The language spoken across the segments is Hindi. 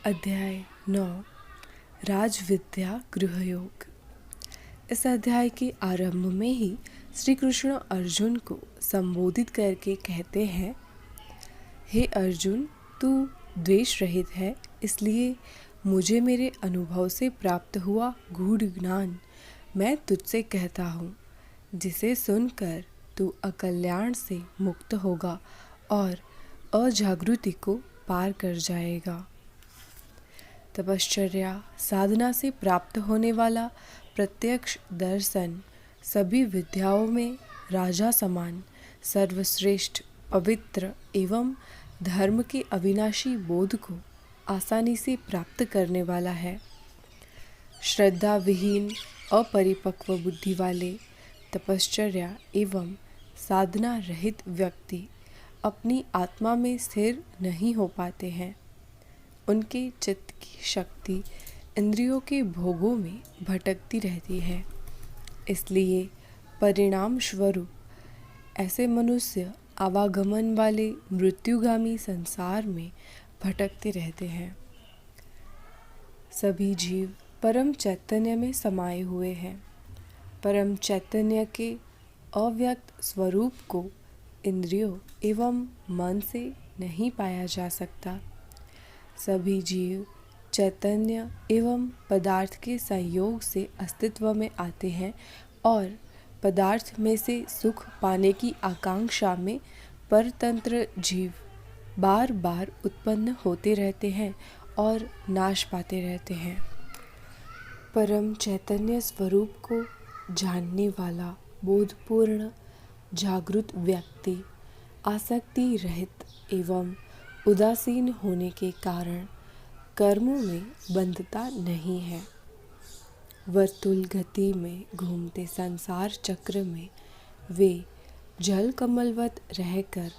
अध्याय 9 राजविद्या गृहयोग। इस अध्याय के आरंभ में ही श्री कृष्ण अर्जुन को संबोधित करके कहते हैं, हे अर्जुन, तू द्वेष रहित है, इसलिए मुझे मेरे अनुभव से प्राप्त हुआ गूढ़ ज्ञान मैं तुझसे कहता हूँ, जिसे सुनकर तू अकल्याण से मुक्त होगा और अजागृति को पार कर जाएगा। तपश्चर्या साधना से प्राप्त होने वाला प्रत्यक्ष दर्शन सभी विद्याओं में राजा समान सर्वश्रेष्ठ, पवित्र एवं धर्म के अविनाशी बोध को आसानी से प्राप्त करने वाला है। श्रद्धा विहीन अपरिपक्व बुद्धि वाले तपश्चर्या एवं साधना रहित व्यक्ति अपनी आत्मा में स्थिर नहीं हो पाते हैं। उनके चित्त की शक्ति इंद्रियों के भोगों में भटकती रहती है। इसलिए परिणाम स्वरूप ऐसे मनुष्य आवागमन वाले मृत्युगामी संसार में भटकते रहते हैं। सभी जीव परम चैतन्य में समाये हुए हैं। परम चैतन्य के अव्यक्त स्वरूप को इंद्रियों एवं मन से नहीं पाया जा सकता। सभी जीव चैतन्य एवं पदार्थ के संयोग से अस्तित्व में आते हैं और पदार्थ में से सुख पाने की आकांक्षा में परतंत्र जीव बार बार उत्पन्न होते रहते हैं और नाश पाते रहते हैं। परम चैतन्य स्वरूप को जानने वाला बोधपूर्ण जागृत व्यक्ति आसक्ति रहित एवं उदासीन होने के कारण कर्मों में बंधता नहीं है। वर्तुल गति में घूमते संसार चक्र में वे जल कमलवत रहकर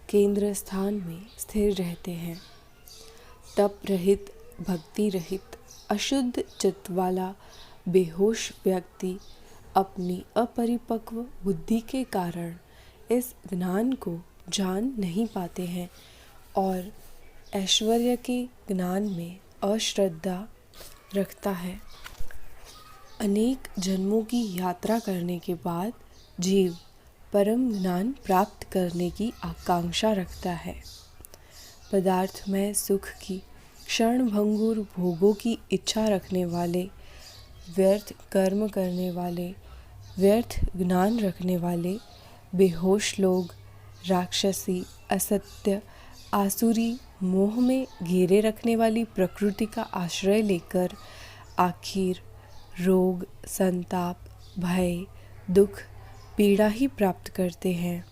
केंद्र स्थान में स्थिर रहते हैं। तप रहित, भक्ति रहित, अशुद्ध चित्त वाला बेहोश व्यक्ति अपनी अपरिपक्व बुद्धि के कारण इस ज्ञान को जान नहीं पाते हैं और ऐश्वर्य के ज्ञान में अश्रद्धा रखता है। अनेक जन्मों की यात्रा करने के बाद जीव परम ज्ञान प्राप्त करने की आकांक्षा रखता है। पदार्थ में सुख की क्षणभंगुर भोगों की इच्छा रखने वाले, व्यर्थ कर्म करने वाले, व्यर्थ ज्ञान रखने वाले बेहोश लोग राक्षसी, असत्य, आसुरी मोह में घेरे रखने वाली प्रकृति का आश्रय लेकर आखिर रोग, संताप, भय, दुख, पीड़ा ही प्राप्त करते हैं।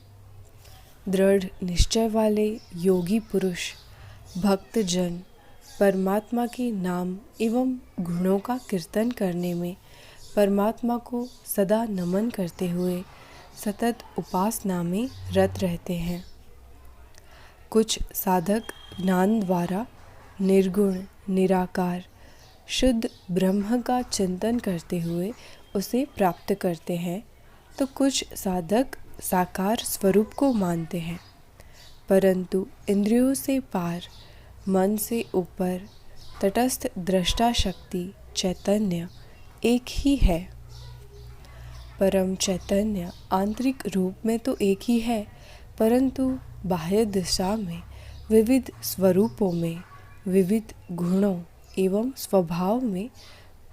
दृढ़ निश्चय वाले योगी पुरुष, भक्तजन परमात्मा के नाम एवं गुणों का कीर्तन करने में परमात्मा को सदा नमन करते हुए सतत उपासना में रत रहते हैं। कुछ साधक ज्ञान द्वारा निर्गुण, निराकार, शुद्ध ब्रह्म का चिंतन करते हुए उसे प्राप्त करते हैं, तो कुछ साधक साकार स्वरूप को मानते हैं, परंतु इंद्रियों से पार, मन से ऊपर तटस्थ दृष्टा शक्ति चैतन्य एक ही है। परम चैतन्य आंतरिक रूप में तो एक ही है, परंतु बाह्य दिशा में विविध स्वरूपों में, विविध गुणों एवं स्वभाव में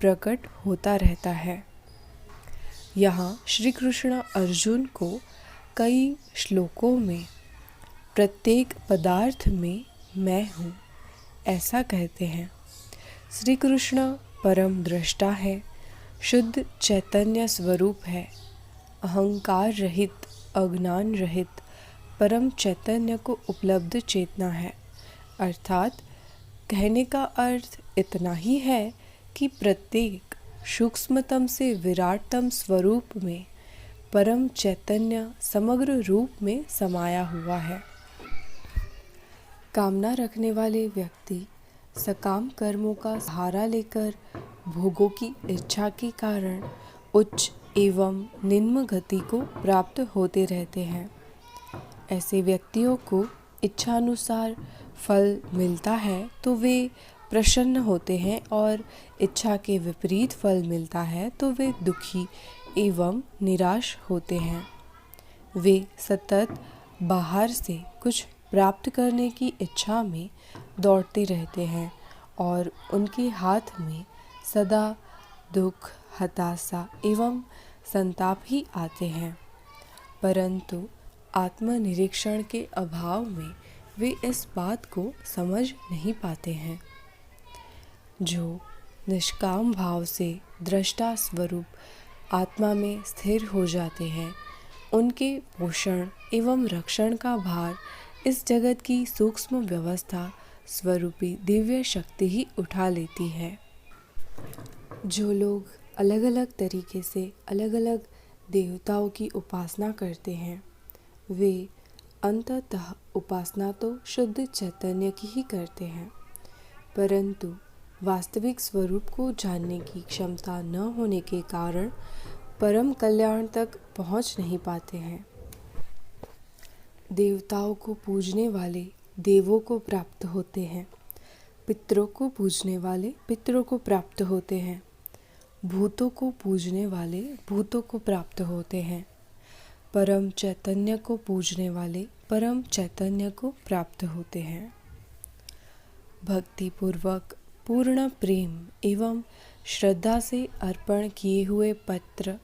प्रकट होता रहता है। यहाँ श्री कृष्ण अर्जुन को कई श्लोकों में प्रत्येक पदार्थ में मैं हूँ ऐसा कहते हैं। श्री कृष्ण परम दृष्टा है, शुद्ध चैतन्य स्वरूप है, अहंकार रहित, अज्ञान रहित परम चैतन्य को उपलब्ध चेतना है। अर्थात कहने का अर्थ इतना ही है कि प्रत्येक सूक्ष्मतम से विराटतम स्वरूप में परम चैतन्य समग्र रूप में समाया हुआ है। कामना रखने वाले व्यक्ति सकाम कर्मों का सहारा लेकर भोगों की इच्छा के कारण उच्च एवं निम्न गति को प्राप्त होते रहते हैं। ऐसे व्यक्तियों को इच्छानुसार फल मिलता है तो वे प्रसन्न होते हैं और इच्छा के विपरीत फल मिलता है तो वे दुखी एवं निराश होते हैं। वे सतत बाहर से कुछ प्राप्त करने की इच्छा में दौड़ते रहते हैं और उनके हाथ में सदा दुख, हताशा एवं संताप ही आते हैं। परंतु आत्मनिरीक्षण के अभाव में वे इस बात को समझ नहीं पाते हैं। जो निष्काम भाव से दृष्टा स्वरूप आत्मा में स्थिर हो जाते हैं, उनके पोषण एवं रक्षण का भार इस जगत की सूक्ष्म व्यवस्था स्वरूपी दिव्य शक्ति ही उठा लेती है। जो लोग अलग अलग तरीके से अलग अलग देवताओं की उपासना करते हैं, वे अंततः उपासना तो शुद्ध चैतन्य की ही करते हैं, परंतु वास्तविक स्वरूप को जानने की क्षमता न होने के कारण परम कल्याण तक पहुंच नहीं पाते हैं। देवताओं को पूजने वाले देवों को प्राप्त होते हैं, पितरों को पूजने वाले पितरों को प्राप्त होते हैं, भूतों को पूजने वाले भूतों को प्राप्त होते हैं, परम चैतन्य को पूजने वाले परम चैतन्य को प्राप्त होते हैं। भक्ति पूर्वक पूर्ण प्रेम एवं श्रद्धा से अर्पण किए हुए पत्र,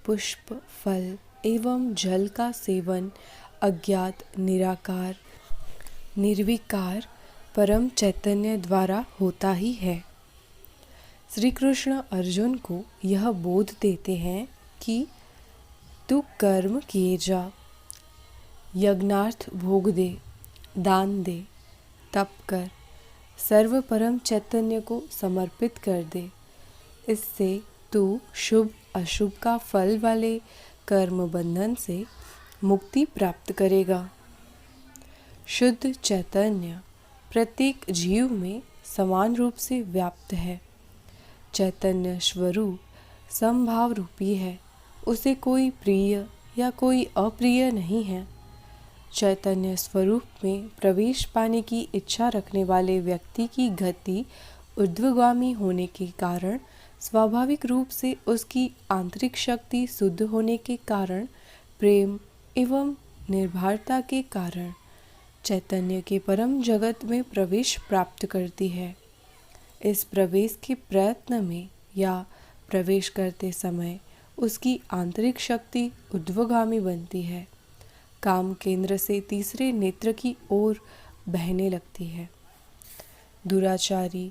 पुष्प, फल एवं जल का सेवन अज्ञात, निराकार, निर्विकार परम चैतन्य द्वारा होता ही है। श्री कृष्ण अर्जुन को यह बोध देते हैं कि तू कर्म किए जा, यज्ञार्थ भोग दे, दान दे, तप कर, सर्व परम चैतन्य को समर्पित कर दे। इससे तू शुभ अशुभ का फल वाले कर्म बंधन से मुक्ति प्राप्त करेगा। शुद्ध चैतन्य प्रत्येक जीव में समान रूप से व्याप्त है। चैतन्य स्वरूप समभाव रूपी है, उसे कोई प्रिय या कोई अप्रिय नहीं है। चैतन्य स्वरूप में प्रवेश पाने की इच्छा रखने वाले व्यक्ति की गति ऊर्ध्वगामी होने के कारण, स्वाभाविक रूप से उसकी आंतरिक शक्ति शुद्ध होने के कारण, प्रेम एवं निर्भरता के कारण चैतन्य के परम जगत में प्रवेश प्राप्त करती है। इस प्रवेश के प्रयत्न में या प्रवेश करते समय उसकी आंतरिक शक्ति ऊर्ध्वगामी बनती है, काम केंद्र से तीसरे नेत्र की ओर बहने लगती है। दुराचारी,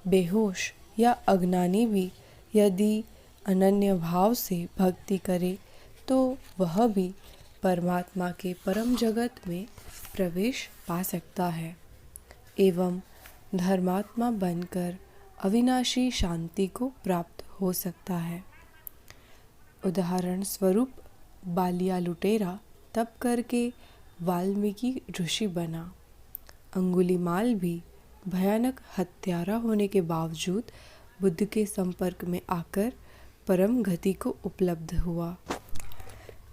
बेहोश या अज्ञानी भी यदि अनन्य भाव से भक्ति करे तो वह भी परमात्मा के परम जगत में प्रवेश पा सकता है एवं धर्मात्मा बनकर अविनाशी शांति को प्राप्त हो सकता है। उदाहरण स्वरूप बालिया लुटेरा तप करके वाल्मीकि ऋषि बना। अंगुलीमाल भी भयानक हत्यारा होने के बावजूद बुद्ध के संपर्क में आकर परम गति को उपलब्ध हुआ।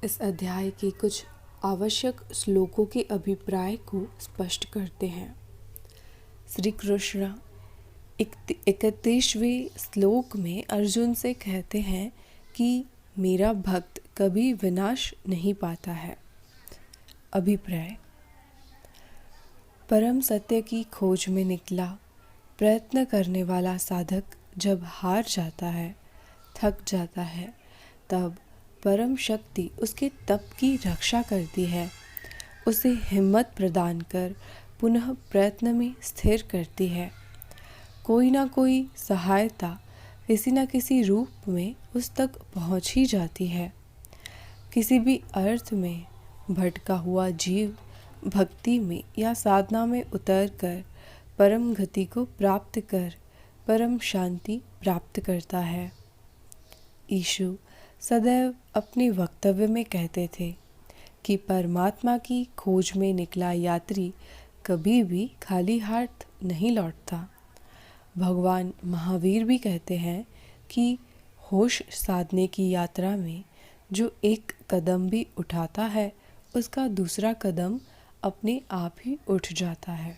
इस अध्याय के कुछ आवश्यक श्लोकों के अभिप्राय को स्पष्ट करते हैं। श्री कृष्ण 31वें श्लोक में अर्जुन से कहते हैं कि मेरा भक्त कभी विनाश नहीं पाता है। अभिप्राय: परम सत्य की खोज में निकला प्रयत्न करने वाला साधक जब हार जाता है, थक जाता है, तब परम शक्ति उसके तप की रक्षा करती है, उसे हिम्मत प्रदान कर पुनः प्रयत्न में स्थिर करती है। कोई ना कोई सहायता किसी न किसी रूप में उस तक पहुंच ही जाती है। किसी भी अर्थ में भटका हुआ जीव भक्ति में या साधना में उतरकर परम गति को प्राप्त कर परम शांति प्राप्त करता है। यीशु सदैव अपने वक्तव्य में कहते थे कि परमात्मा की खोज में निकला यात्री कभी भी खाली हाथ नहीं लौटता। भगवान महावीर भी कहते हैं कि होश साधने की यात्रा में जो एक कदम भी उठाता है, उसका दूसरा कदम अपने आप ही उठ जाता है।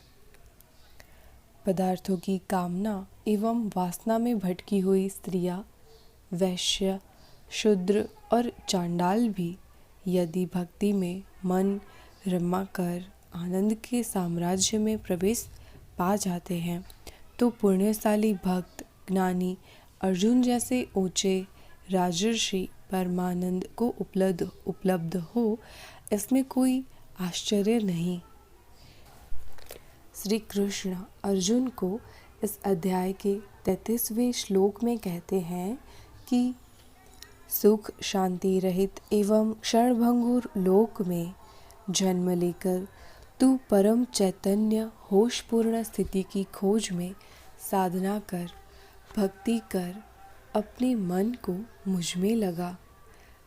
पदार्थों की कामना एवं वासना में भटकी हुई स्त्रियां, वैश्य, शूद्र और चांडाल भी यदि भक्ति में मन रमा कर आनंद के साम्राज्य में प्रवेश पा जाते हैं तो पुण्यशाली भक्त ज्ञानी अर्जुन जैसे ऊंचे राजर्षि परमानंद को उपलब्ध हो, इसमें कोई आश्चर्य नहीं। श्री कृष्ण अर्जुन को इस अध्याय के 33वें श्लोक में कहते हैं कि सुख शांति रहित एवं क्षणभंगुर लोक में जन्म लेकर तू परम चैतन्य होशपूर्ण स्थिति की खोज में साधना कर, भक्ति कर, अपने मन को मुझ में लगा।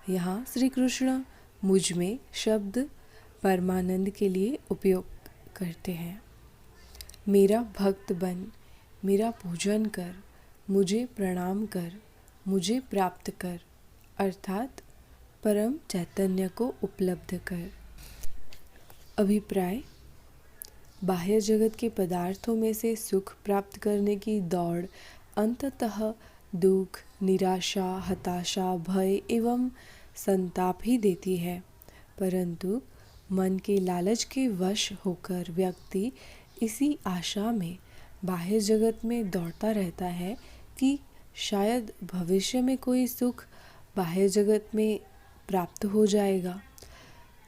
यहाँ श्री कृष्ण मुझ में शब्द परमानंद के लिए उपयोग करते हैं। मेरा भक्त बन, मेरा पूजन कर, मुझे प्रणाम कर, मुझे प्राप्त कर, अर्थात परम चैतन्य को उपलब्ध कर। अभिप्राय: बाह्य जगत के पदार्थों में से सुख प्राप्त करने की दौड़ अंततः दुख, निराशा, हताशा, भय एवं संताप ही देती है, परंतु मन के लालच के वश होकर व्यक्ति इसी आशा में बाह्य जगत में दौड़ता रहता है कि शायद भविष्य में कोई सुख बाह्य जगत में प्राप्त हो जाएगा।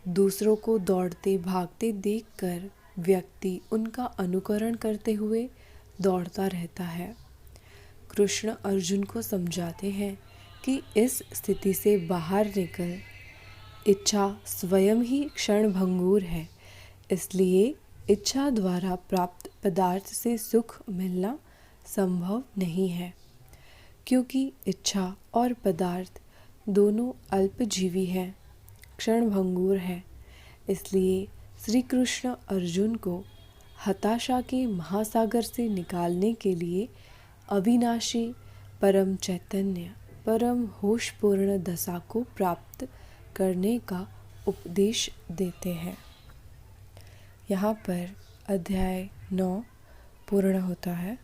दूसरों को दौड़ते भागते देखकर व्यक्ति उनका अनुकरण करते हुए दौड़ता रहता है। कृष्ण अर्जुन को समझाते हैं कि इस स्थिति से बाहर निकल, इच्छा स्वयं ही क्षणभंगुर है, इसलिए इच्छा द्वारा प्राप्त पदार्थ से सुख मिलना संभव नहीं है, क्योंकि इच्छा और पदार्थ दोनों अल्पजीवी हैं, क्षणभंगुर है। इसलिए श्री कृष्ण अर्जुन को हताशा के महासागर से निकालने के लिए अविनाशी परम चैतन्य, परम होशपूर्ण दशा को प्राप्त करने का उपदेश देते हैं। यहाँ पर अध्याय 9 पूर्ण होता है।